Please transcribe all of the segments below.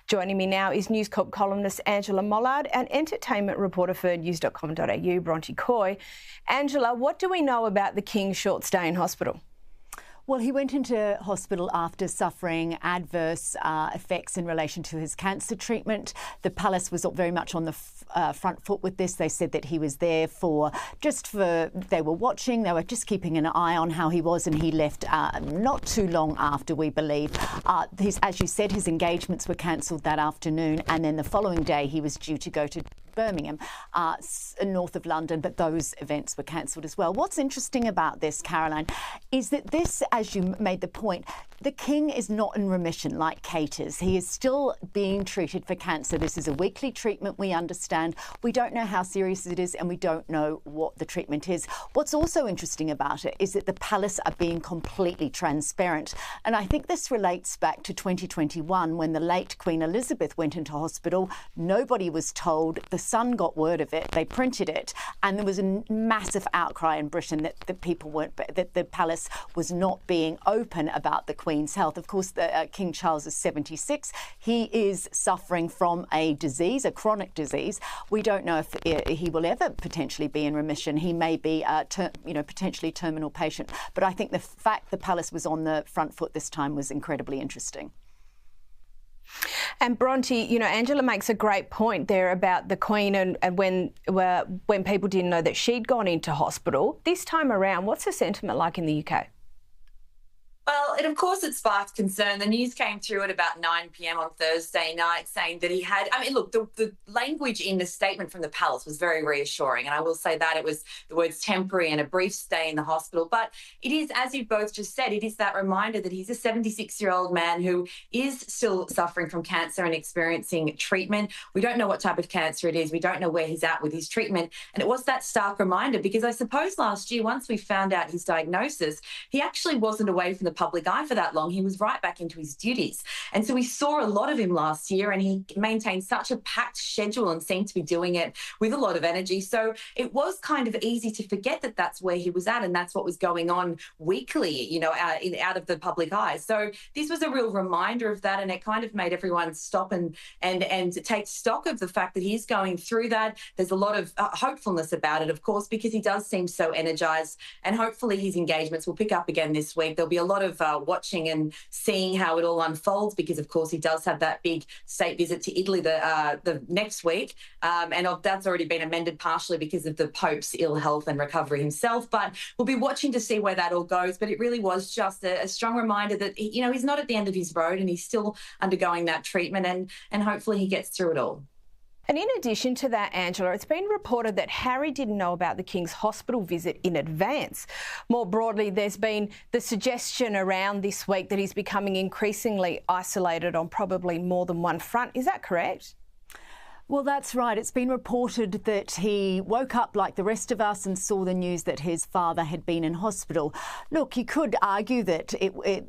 Joining me now is News Corp columnist Angela Mollard and entertainment reporter for news.com.au, Bronte Coy. Angela, what do we know about the King's short stay in hospital? Well, he went into hospital after suffering adverse effects in relation to his cancer treatment. The palace was very much on the front foot with this. They said that he was there they were watching, they were just keeping an eye on how he was, and he left not too long after, we believe. As you said, his engagements were cancelled that afternoon, and then the following day he was due to go to Birmingham, north of London, but those events were cancelled as well. What's interesting about this, Caroline, is that this, as you made the point, the King is not in remission like Kate is. He is still being treated for cancer. This is a weekly treatment, we understand. We don't know how serious it is, and we don't know what the treatment is. What's also interesting about it is that the palace are being completely transparent. And I think this relates back to 2021 when the late Queen Elizabeth went into hospital. Nobody was told. The Sun got word of it. They printed it. And there was a massive outcry in Britain that the palace was not being open about the Queen's health. Of course, King Charles is 76. He is suffering from a disease, a chronic disease. We don't know if he will ever potentially be in remission. He may be potentially terminal patient. But I think the fact the palace was on the front foot this time was incredibly interesting. And Bronte, Angela makes a great point there about the Queen and when people didn't know that she'd gone into hospital. This time around, what's the sentiment like in the UK? Well, of course, it sparked concern. The news came through at about 9 p.m. on Thursday night saying that he had... the language in the statement from the palace was very reassuring. And I will say that it was the words temporary and a brief stay in the hospital. But it is, as you both just said, it is that reminder that he's a 76-year-old man who is still suffering from cancer and experiencing treatment. We don't know what type of cancer it is. We don't know where he's at with his treatment. And it was that stark reminder because I suppose last year, once we found out his diagnosis, he actually wasn't away from the public eye for that long. He was right back into his duties. And so we saw a lot of him last year, and he maintained such a packed schedule and seemed to be doing it with a lot of energy. So it was kind of easy to forget that that's where he was at and that's what was going on weekly, out of the public eye. So this was a real reminder of that, and it kind of made everyone stop and take stock of the fact that he's going through that. There's a lot of hopefulness about it, of course, because he does seem so energised, and hopefully his engagements will pick up again this week. There'll be a lot of watching and seeing how it all unfolds because, of course, he does have that big state visit to Italy the next week, and that's already been amended partially because of the Pope's ill health and recovery himself. But we'll be watching to see where that all goes. But it really was just a strong reminder that, he's not at the end of his road and he's still undergoing that treatment, and hopefully he gets through it all. And in addition to that, Angela, it's been reported that Harry didn't know about the King's hospital visit in advance. More broadly, there's been the suggestion around this week that he's becoming increasingly isolated on probably more than one front. Is that correct? Well, that's right. It's been reported that he woke up like the rest of us and saw the news that his father had been in hospital. Look, you could argue that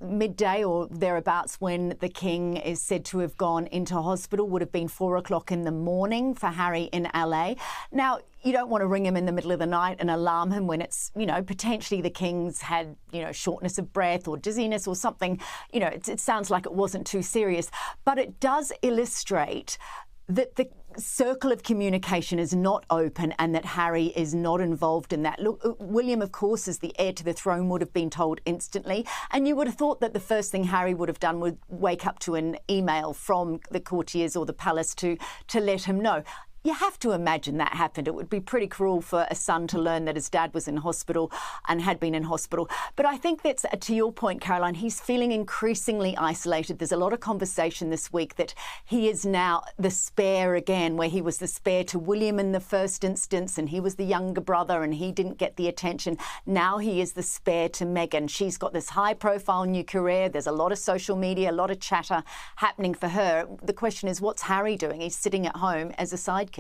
midday or thereabouts when the King is said to have gone into hospital would have been 4 o'clock in the morning for Harry in LA. Now, you don't want to ring him in the middle of the night and alarm him when it's, potentially the King's had, shortness of breath or dizziness or something. It sounds like it wasn't too serious, but it does illustrate that the circle of communication is not open and that Harry is not involved in that. Look, William, of course, as the heir to the throne, would have been told instantly. And you would have thought that the first thing Harry would have done would wake up to an email from the courtiers or the palace to let him know. You have to imagine that happened. It would be pretty cruel for a son to learn that his dad was in hospital and had been in hospital. But I think that's, to your point, Caroline, he's feeling increasingly isolated. There's a lot of conversation this week that he is now the spare again, where he was the spare to William in the first instance and he was the younger brother and he didn't get the attention. Now he is the spare to Meghan. She's got this high-profile new career. There's a lot of social media, a lot of chatter happening for her. The question is, what's Harry doing? He's sitting at home as a sidekick.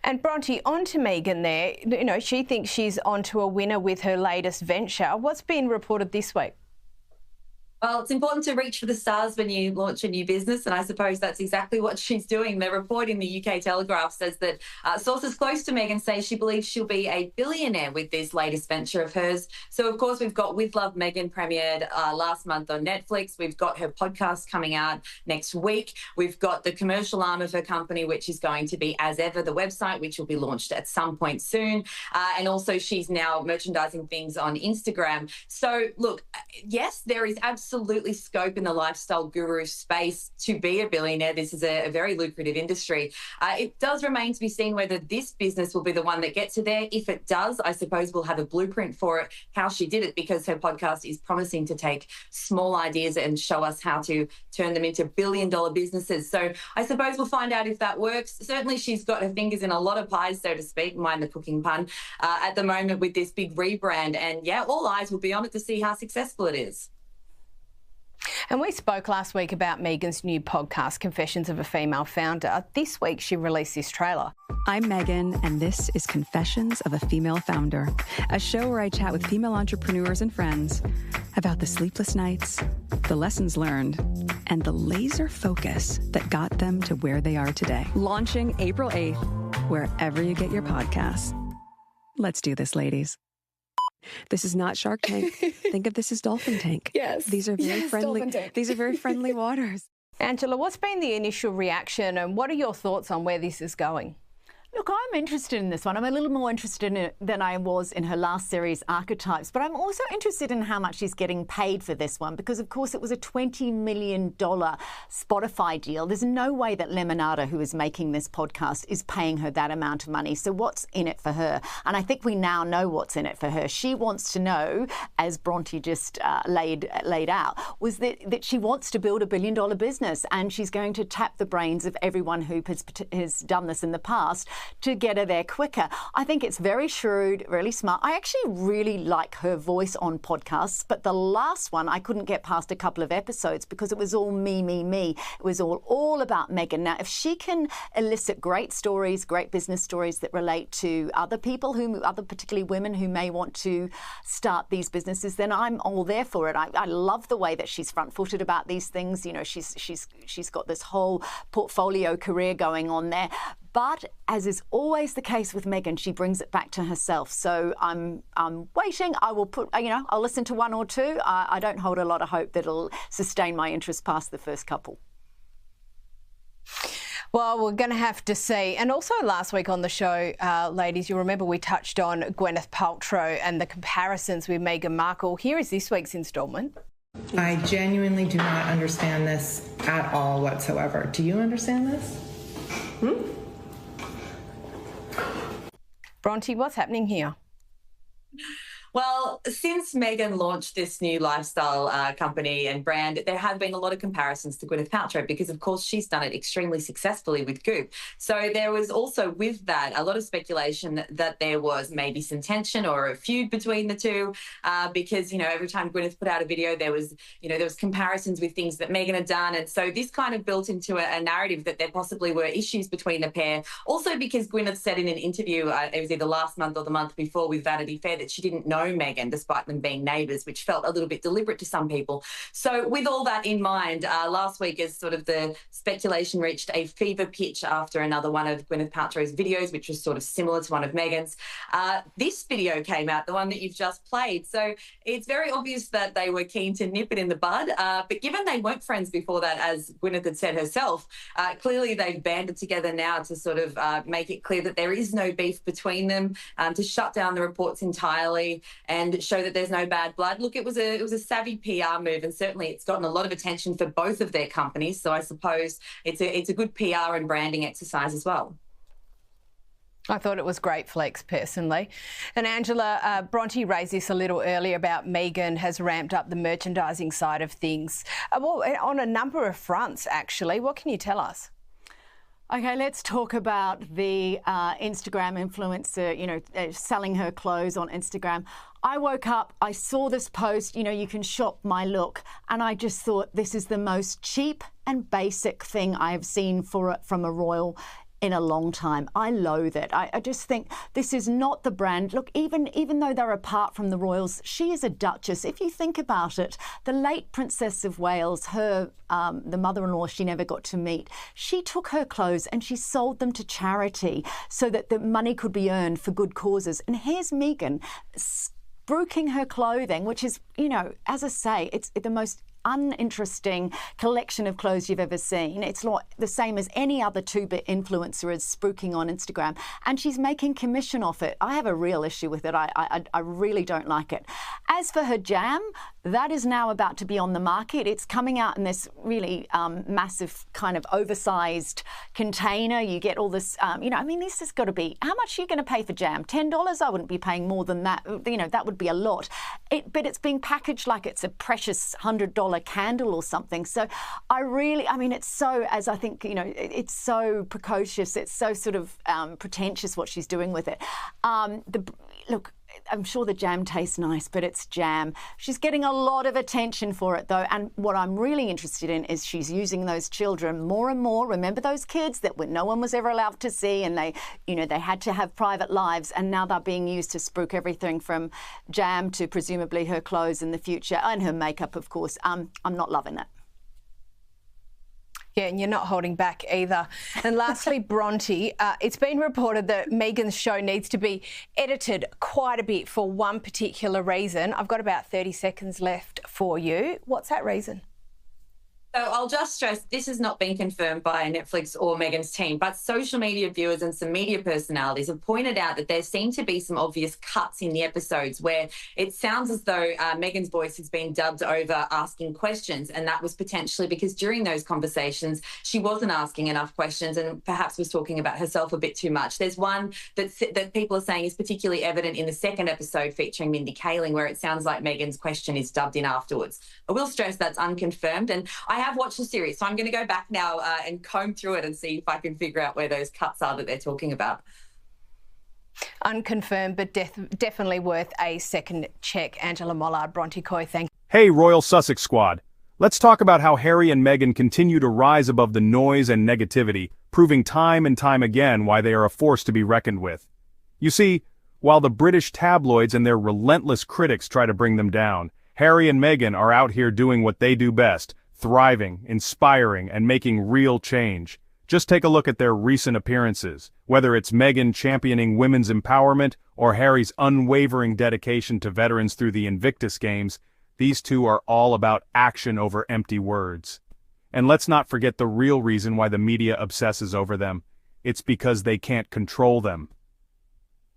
And Bronte, on to Meghan there. She thinks she's onto a winner with her latest venture. What's been reported this week? Well, it's important to reach for the stars when you launch a new business, and I suppose that's exactly what she's doing. The report in the UK Telegraph says that sources close to Meghan say she believes she'll be a billionaire with this latest venture of hers. So, of course, we've got With Love Meghan premiered last month on Netflix. We've got her podcast coming out next week. We've got the commercial arm of her company, which is going to be As Ever, the website, which will be launched at some point soon. And also she's now merchandising things on Instagram. So, look, yes, there is absolutely scope in the lifestyle guru space to be a billionaire. This is a very lucrative industry. It does remain to be seen whether this business will be the one that gets her there. If it does, I suppose we'll have a blueprint for it, how she did it, because her podcast is promising to take small ideas and show us how to turn them into billion-dollar businesses. So I suppose we'll find out if that works. Certainly she's got her fingers in a lot of pies, so to speak, mind the cooking pun, at the moment with this big rebrand. And yeah, all eyes will be on it to see how successful it is. And we spoke last week about Meghan's new podcast, Confessions of a Female Founder. This week, she released this trailer. I'm Meghan, and this is Confessions of a Female Founder, a show where I chat with female entrepreneurs and friends about the sleepless nights, the lessons learned, and the laser focus that got them to where they are today. Launching April 8th, wherever you get your podcasts. Let's do this, ladies. This is not Shark Tank. Think of this as Dolphin Tank. Yes. These are very friendly. These are very friendly waters. Angela, what's been the initial reaction and what are your thoughts on where this is going? Look, I'm interested in this one. I'm a little more interested in it than I was in her last series, Archetypes. But I'm also interested in how much she's getting paid for this one because, of course, it was a $20 million Spotify deal. There's no way that Lemonada, who is making this podcast, is paying her that amount of money. So what's in it for her? And I think we now know what's in it for her. She wants to know, as Bronte just laid out, was that she wants to build a billion-dollar business and she's going to tap the brains of everyone who has done this in the past to get her there quicker. I think it's very shrewd, really smart. I actually really like her voice on podcasts, but the last one, I couldn't get past a couple of episodes because it was all me. It was all about Meghan. Now, if she can elicit great stories, great business stories that relate to other people, other particularly women who may want to start these businesses, then I'm all there for it. I love the way that she's front-footed about these things. You know, she's got this whole portfolio career going on there. But as is always the case with Meghan, she brings it back to herself. So I'm waiting. I will I'll listen to one or two. I don't hold a lot of hope that it'll sustain my interest past the first couple. Well, we're going to have to see. And also last week on the show, ladies, you'll remember we touched on Gwyneth Paltrow and the comparisons with Meghan Markle. Here is this week's instalment. I genuinely do not understand this at all whatsoever. Do you understand this? Bronte, what's happening here? Well, since Meghan launched this new lifestyle company and brand, there have been a lot of comparisons to Gwyneth Paltrow because, of course, she's done it extremely successfully with Goop. So there was also, with that, a lot of speculation that there was maybe some tension or a feud between the two because, every time Gwyneth put out a video, there was comparisons with things that Meghan had done. And so this kind of built into a narrative that there possibly were issues between the pair. Also because Gwyneth said in an interview, it was either last month or the month before with Vanity Fair, that she didn't know Meghan, despite them being neighbours, which felt a little bit deliberate to some people. So with all that in mind, last week as sort of the speculation reached a fever pitch after another one of Gwyneth Paltrow's videos, which was sort of similar to one of Meghan's, this video came out, the one that you've just played. So it's very obvious that they were keen to nip it in the bud. But given they weren't friends before that, as Gwyneth had said herself, clearly they've banded together now to sort of make it clear that there is no beef between them, to shut down the reports entirely and show that there's no bad blood. Look, it was a savvy PR move, and certainly it's gotten a lot of attention for both of their companies. So I suppose it's a good PR and branding exercise as well. I thought it was great flex, personally. And Angela, Bronte raised this a little earlier about Meghan has ramped up the merchandising side of things. Well, on a number of fronts, actually. What can you tell us? Okay, let's talk about the Instagram influencer, selling her clothes on Instagram. I woke up, I saw this post, you can shop my look, and I just thought this is the most cheap and basic thing I have seen from a royal in a long time. I loathe it. I just think this is not the brand. Look, even though they're apart from the royals, she is a duchess. If you think about it, the late Princess of Wales, her the mother-in-law she never got to meet, she took her clothes and she sold them to charity so that the money could be earned for good causes. And here's Meghan spruiking her clothing, which is, you know, as I say, it's the most uninteresting collection of clothes you've ever seen. It's not the same as any other two-bit influencer is spooking on Instagram, and she's making commission off it. I have a real issue with it. I really don't like it. As for her jam, that is now about to be on the market. It's coming out in this really massive kind of oversized container. You get all this, you know, I mean, this has got to be, how much are you going to pay for jam? $10? I wouldn't be paying more than that. You know, that would be a lot. But it's being packaged like it's a precious $100 candle or something. So I mean, it's so, as I think, you know, it's so precocious. It's so sort of pretentious what she's doing with it. Look, I'm sure the jam tastes nice, but it's jam. She's getting a lot of attention for it, though. And what I'm really interested in is she's using those children more and more. Remember those kids that no one was ever allowed to see, and they, you know, they had to have private lives, and now they're being used to spruik everything from jam to presumably her clothes in the future, and her makeup, of course. I'm not loving it. Yeah, and you're not holding back either. And lastly, Bronte, it's been reported that Meghan's show needs to be edited quite a bit for one particular reason. I've got about 30 seconds left for you. What's that reason? So I'll just stress, this has not been confirmed by Netflix or Meghan's team, but social media viewers and some media personalities have pointed out that there seem to be some obvious cuts in the episodes where it sounds as though Meghan's voice has been dubbed over asking questions, and that was potentially because during those conversations she wasn't asking enough questions and perhaps was talking about herself a bit too much. There's one that people are saying is particularly evident in the second episode featuring Mindy Kaling, where it sounds like Meghan's question is dubbed in afterwards. I will stress that's unconfirmed, and I have watched the series, so I'm going to go back now and comb through it and see if I can figure out where those cuts are that they're talking about. Unconfirmed, but definitely worth a second check. Angela Mollard, Bronte Coy, thank you. Hey, Royal Sussex squad. Let's talk about how Harry and Meghan continue to rise above the noise and negativity, proving time and time again why they are a force to be reckoned with. You see, while the British tabloids and their relentless critics try to bring them down, Harry and Meghan are out here doing what they do best, thriving, inspiring, and making real change. Just take a look at their recent appearances, whether it's Meghan championing women's empowerment or Harry's unwavering dedication to veterans through the Invictus Games. These two are all about action over empty words. And let's not forget the real reason why the media obsesses over them. It's because they can't control them.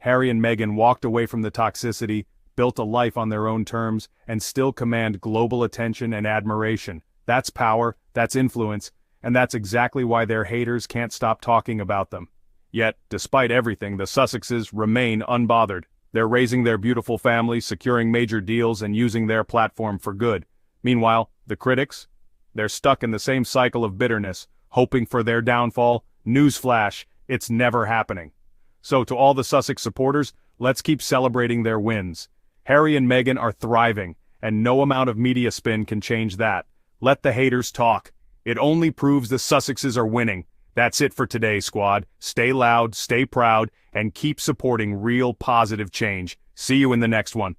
Harry and Meghan walked away from the toxicity, built a life on their own terms, and still command global attention and admiration. That's power, that's influence, and that's exactly why their haters can't stop talking about them. Yet, despite everything, the Sussexes remain unbothered. They're raising their beautiful families, securing major deals, and using their platform for good. Meanwhile, the critics? They're stuck in the same cycle of bitterness, hoping for their downfall. Newsflash, it's never happening. So to all the Sussex supporters, let's keep celebrating their wins. Harry and Meghan are thriving, and no amount of media spin can change that. Let the haters talk. It only proves the Sussexes are winning. That's it for today, squad. Stay loud, stay proud, and keep supporting real positive change. See you in the next one.